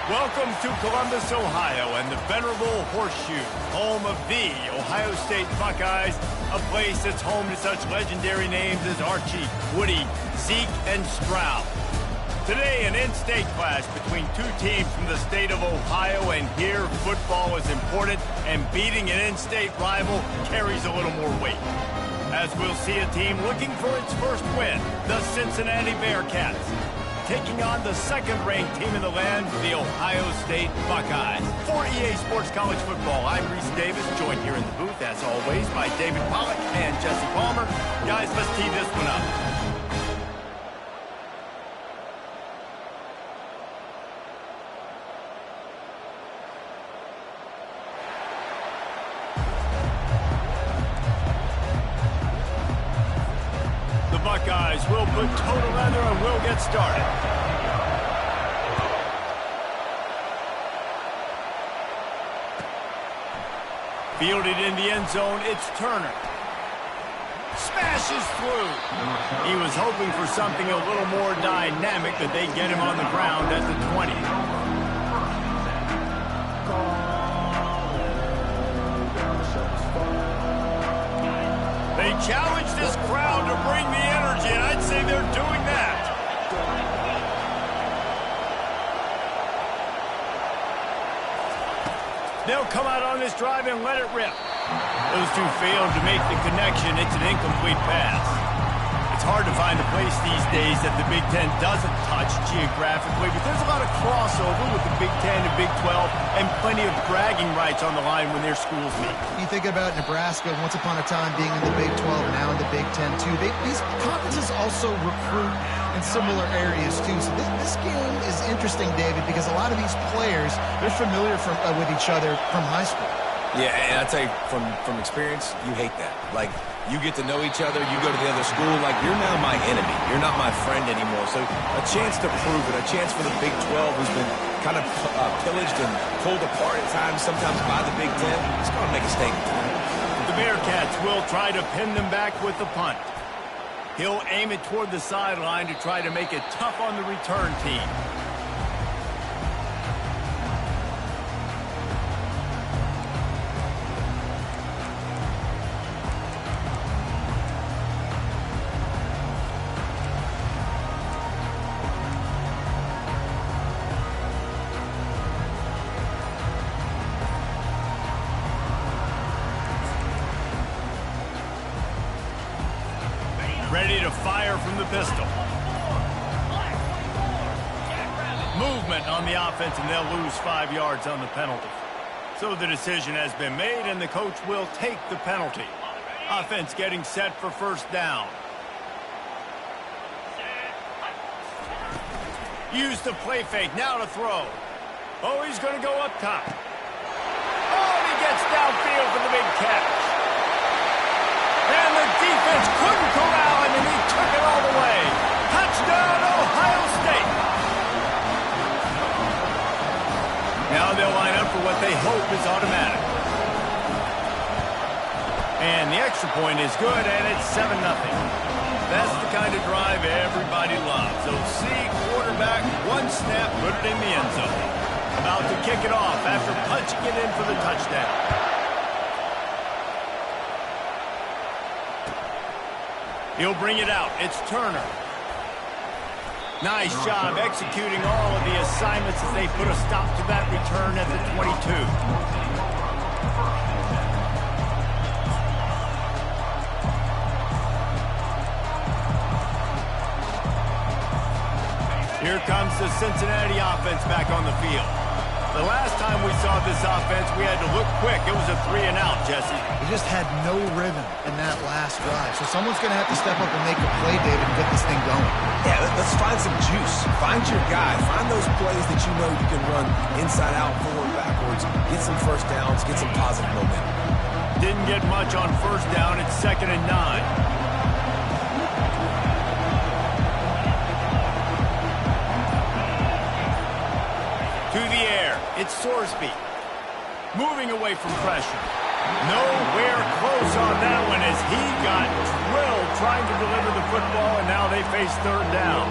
Welcome to Columbus, Ohio, and the venerable Horseshoe, home of the Ohio State Buckeyes, a place that's home to such legendary names as Archie, Woody, Zeke, and Stroud. Today, an in-state clash between two teams from the state of Ohio, and here, football is important, and beating an in-state rival carries a little more weight. As we'll see a team looking for its first win, the Cincinnati Bearcats, taking on the second-ranked team in the land, the Ohio State Buckeyes. For EA Sports College Football, I'm Reese Davis, joined here in the booth, as always, by David Pollack and Jesse Palmer. Guys, let's tee this one up. The Buckeyes will put total leather and will get started. Fielded in the end zone, it's Turner. Smashes through. He was hoping for something a little more dynamic, but they get him on the ground at the 20. They challenge this crowd to bring the energy, and I'd say they're doing that. They'll come out on this drive and let it rip. Those two failed to make the connection. It's an incomplete pass. It's hard to find a place these days that the Big Ten doesn't touch geographically, but there's a lot of crossover with the Big Ten and Big 12 and plenty of bragging rights on the line when their schools meet. You think about Nebraska once upon a time being in the Big 12, now in the Big 10 too. These conferences also recruit in similar areas too. So this game is interesting, David, because a lot of these players, they're familiar with each other from high school. Yeah, and I tell you, from experience, you hate that. Like, you get to know each other, you go to the other school, like, you're now my enemy. You're not my friend anymore. So a chance to prove it, a chance for the Big 12, who's been kind of pillaged and pulled apart at times, sometimes by the Big 10. It's going to make a statement. The Bearcats will try to pin them back with the punt. He'll aim it toward the sideline to try to make it tough on the return team. Ready to fire from the pistol. Movement on the offense, and they'll lose 5 yards on the penalty. So the decision has been made, and the coach will take the penalty. Offense getting set for first down. Use the play fake, now to throw. Oh, he's going to go up top. Oh, and he gets downfield for the big catch. And the defense couldn't corral him, and he took it all the way. Touchdown, Ohio State. Now they'll line up for what they hope is automatic. And the extra point is good, and it's 7-0. That's the kind of drive everybody loves. So see quarterback, one snap, put it in the end zone. About to kick it off after punching it in for the touchdown. He'll bring it out. It's Turner. Nice job executing all of the assignments as they put a stop to that return at the 22. Here comes the Cincinnati offense back on the field. The last time we saw this offense, we had to look quick. It was a 3-and-out, Jesse. They just had no rhythm in that last drive. So someone's going to have to step up and make a play, David, and get this thing going. Yeah, let's find some juice. Find your guy. Find those plays that you know you can run inside out, forward, backwards. Get some first downs. Get some positive momentum. Didn't get much on first down. It's 2nd and 9. To the air, it's Sorsby. Moving away from pressure. Nowhere close on that one as he got drilled trying to deliver the football, and now they face 3rd down.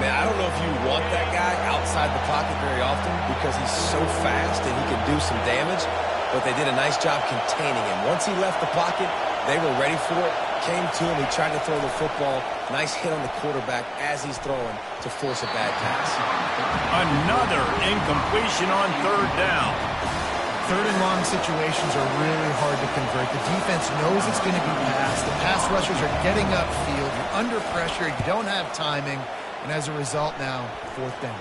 Man, I don't know if you want that guy outside the pocket very often because he's so fast and he can do some damage, but they did a nice job containing him. Once he left the pocket, they were ready for it, came to him, he tried to throw the football. Nice hit on the quarterback as he's throwing to force a bad pass. Another incompletion on third down. Third and long situations are really hard to convert. The defense knows it's going to be passed. The pass rushers are getting upfield. You're under pressure. You don't have timing. And as a result now, fourth down.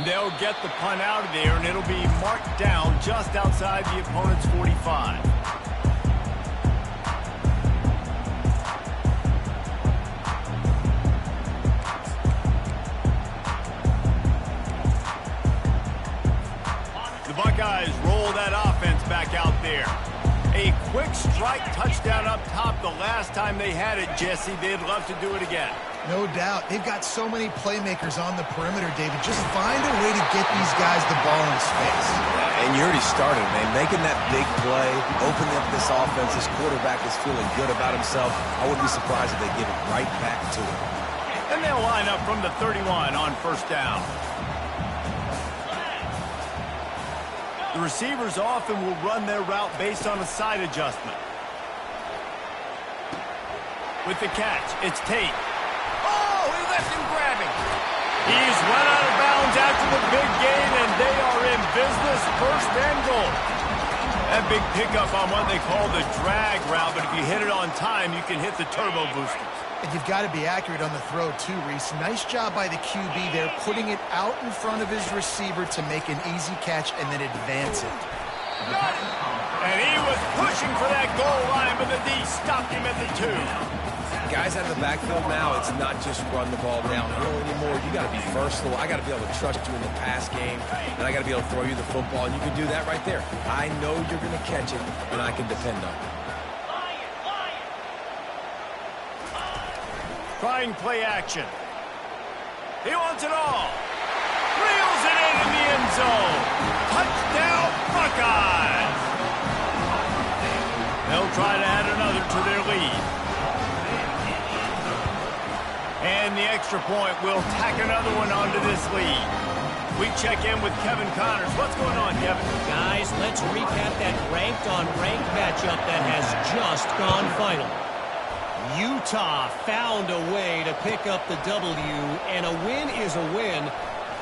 They'll get the punt out of there, and it'll be marked down just outside the opponent's 45. The Buckeyes roll that offense back out there. A quick strike touchdown up top the last time they had it, Jesse. They'd love to do it again. No doubt. They've got so many playmakers on the perimeter, David. Just find a way to get these guys the ball in space. And you already started, man. Making that big play, opening up this offense. This quarterback is feeling good about himself. I wouldn't be surprised if they give it right back to him. And they'll line up from the 31 on first down. The receivers often will run their route based on a side adjustment. With the catch, it's Tate. Oh, he left him grabbing. He's run out of bounds after the big gain, and they are in business, first and goal. That big pickup on what they call the drag route, but if you hit it on time, you can hit the turbo boosters. And you've got to be accurate on the throw, too, Reese. Nice job by the QB there, putting it out in front of his receiver to make an easy catch and then advance it. And he was pushing for that goal line, but the D stopped him at the 2. Guys out of the backfield now, it's not just run the ball downhill anymore. You got to be versatile. I got to be able to trust you in the pass game, and I got to be able to throw you the football, and you can do that right there. I know you're going to catch it, and I can depend on it. Trying play action. He wants it all. Reels it into the end zone. Touchdown, Buckeyes. They'll try to add another to their lead. And the extra point will tack another one onto this lead. We check in with Kevin Connors. What's going on, Kevin? Guys, let's recap that ranked-on-ranked matchup that has just gone final. Utah found a way to pick up the W, and a win is a win,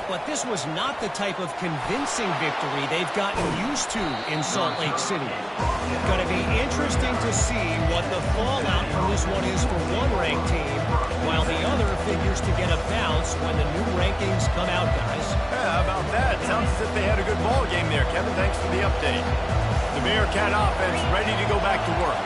but this was not the type of convincing victory they've gotten used to in Salt Lake City. Going to be interesting to see what the fallout from this one is for one ranked team, while the other figures to get a bounce when the new rankings come out, guys. Yeah, how about that? Sounds as if they had a good ball game there, Kevin. Thanks for the update. The Bearcat offense ready to go back to work.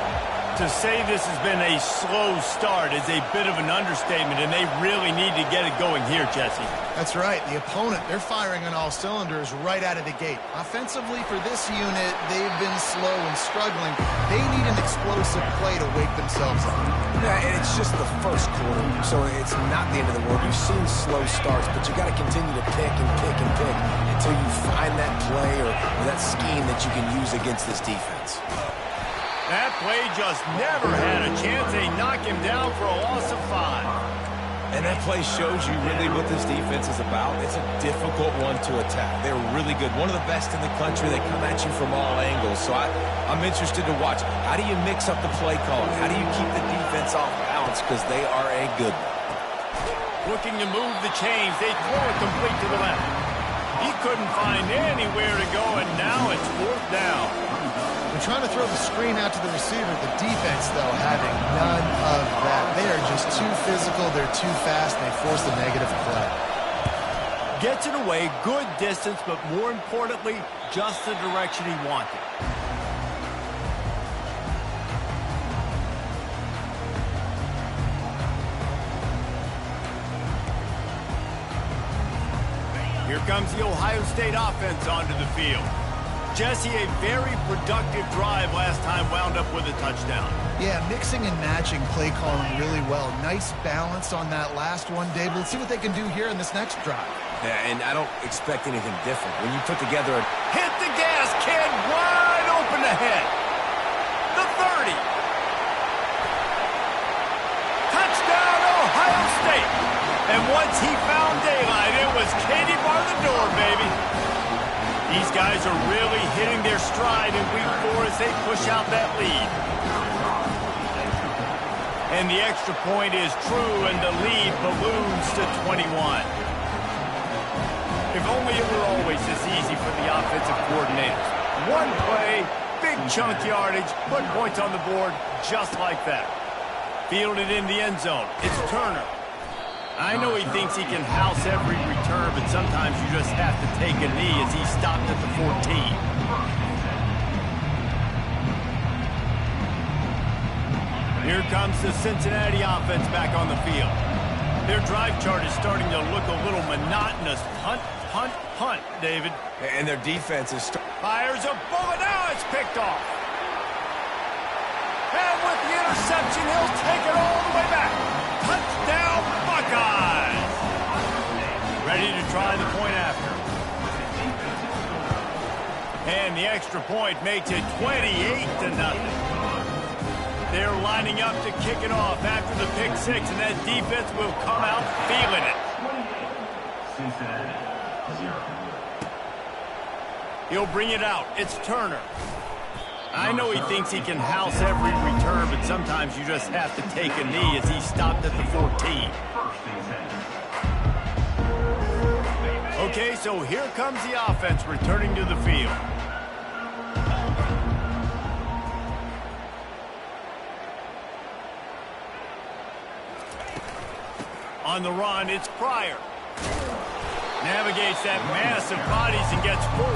To say this has been a slow start is a bit of an understatement, and they really need to get it going here, Jesse. That's right. The opponent, they're firing on all cylinders right out of the gate. Offensively, for this unit, they've been slow and struggling. They need an explosive play to wake themselves up. Yeah, and it's just the first quarter, so it's not the end of the world. You've seen slow starts, but you got to continue to pick and pick and pick until you find that play or that scheme that you can use against this defense. That play just never had a chance. They knock him down for a loss of 5. And that play shows you really what this defense is about. It's a difficult one to attack. They're really good. One of the best in the country. They come at you from all angles. So I'm interested to watch. How do you mix up the play calling? How do you keep the defense off balance? Because they are a good one. Looking to move the chains. They throw it complete to the left. He couldn't find anywhere to go, and now it's fourth down. They're trying to throw the screen out to the receiver. The defense, though, having none of that. They are just too physical. They're too fast. And they force the negative play. Gets it away, good distance, but more importantly, just the direction he wanted. Here comes the Ohio State offense onto the field. Jesse, a very productive drive last time, wound up with a touchdown. Yeah, mixing and matching play calling really well. Nice balance on that last one, Dave. Let's see what they can do here in this next drive. Yeah, and I don't expect anything different. When you put together a... Hit the gas, kid! Wide open ahead. The 30. Touchdown, Ohio State. And once he found daylight, it was Katie bar the door, baby. These guys are really hitting their stride in week 4 as they push out that lead. And the extra point is true, and the lead balloons to 21. If only it were always this easy for the offensive coordinators. One play, big chunk yardage, put points on the board just like that. Fielded in the end zone. It's Turner. I know he thinks he can house every return, but sometimes you just have to take a knee as he stopped at the 14. Here comes the Cincinnati offense back on the field. Their drive chart is starting to look a little monotonous. Punt, punt, punt, David. And their defense is... Fires a bullet. Now it's picked off. And with the interception, he'll take it all the way back. Touchdown, Buckeyes. Ready to try the point after. And the extra point makes it 28-0. They're lining up to kick it off after the pick 6, and that defense will come out feeling it. He'll bring it out. It's Turner. I know he thinks he can house every return, but sometimes you just have to take a knee as he stopped at the 14. Okay, so here comes the offense returning to the field. On the run, it's Pryor. Navigates that mass of bodies and gets forward.